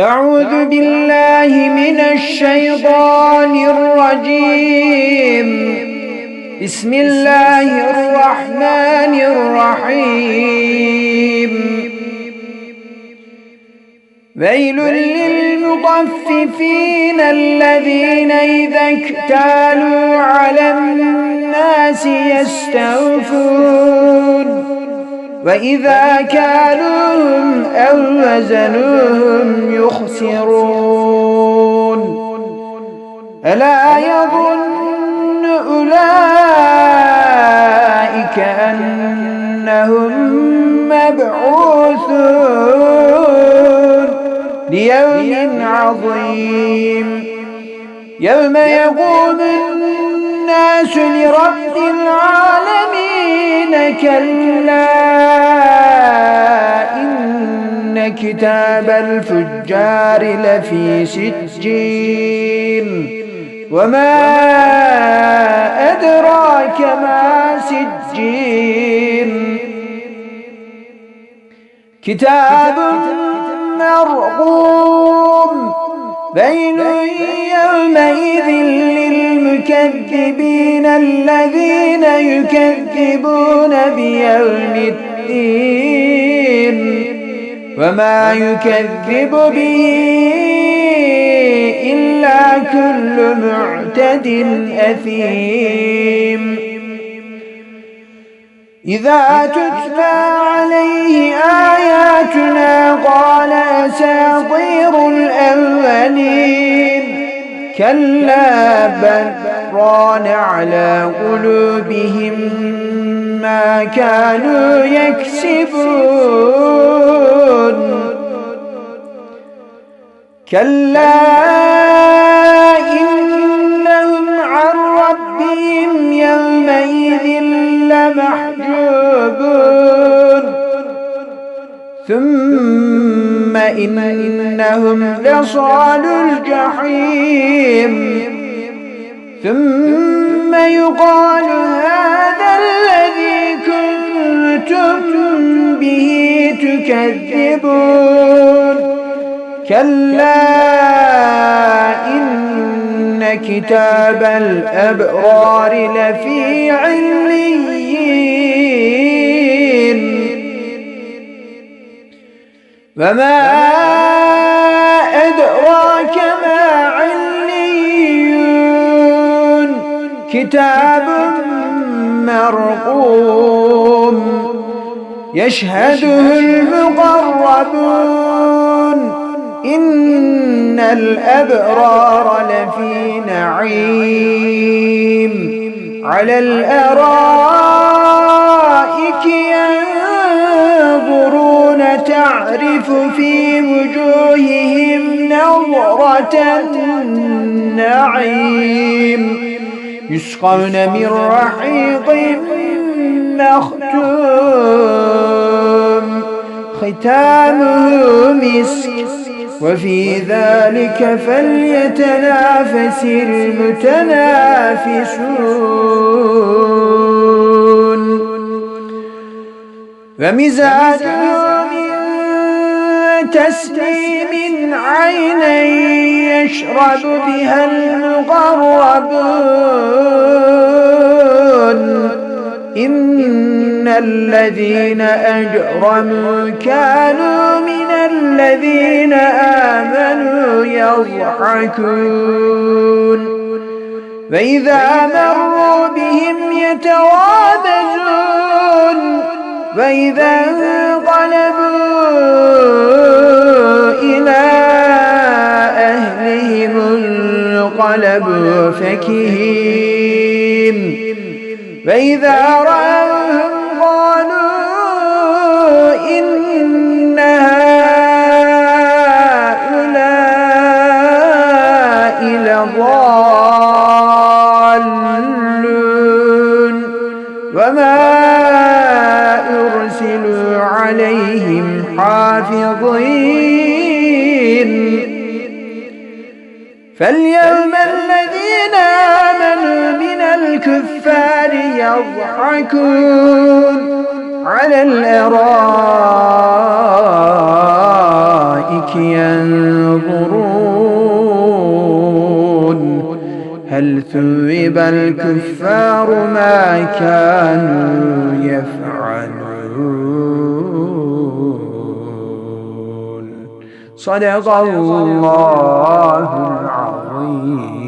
أعوذ بالله من الشيطان الرجيم. بسم الله الرحمن الرحيم. ويل للمطففين الذين إذا اكتالوا على الناس يستوفون وإذا كالوهم أو وزنوهم يخسرون. ألا يظن أولئك أنهم مبعوثون ليوم عظيم يوم يقوم الناس لرب العالمين. كلا إن كتاب الفجار لفي سجين وما أدراك ما سجين كتاب مرقوم. ويل يومئذ للمكذبين الذين يكذبون بيوم الدين وما يكذب به إلا كل معتد أثيم. إذا تتلى عليه آياتنا قال أساطير الأولين. كلا بل ران على قلوبهم ما كانوا يكسبون. كلا إنهم عن ربهم يومئذ لمحجوبون. ثم إنهم لصال الجحيم. ثم يقال هذا الذي كنتم به تكذبون. كلا إن كتاب الأبرار لفي عليين. وما أدراك ما عليون. كتاب مرقوم يشهده المقربون. إن الأبرار لفي نعيم على الأرائك ينظرون تعرف في وجوههم نظرة النعيم. يسقون من رحيق مختوم ختامه مسك وفي ذلك فليتنافس المتنافسون. ومزاجه من تسنيم عينا يشرب بها المقربون. إن الذين أجرموا كانوا من الذين آمنوا يضحكون. وإذا مروا بهم يتغامزون. وإذا انقلبوا إلى أهلهم انقلبوا فكهين. وإذا رأوهم قالوا إن هؤلاء لضالون. وما أرسلوا عليهم حافظين. فاليوم الذين آمنوا من الكفار يضحكون على الأرائك ينظرون ليذيب الكفار ما كانوا يفعلون. صدق الله العظيم.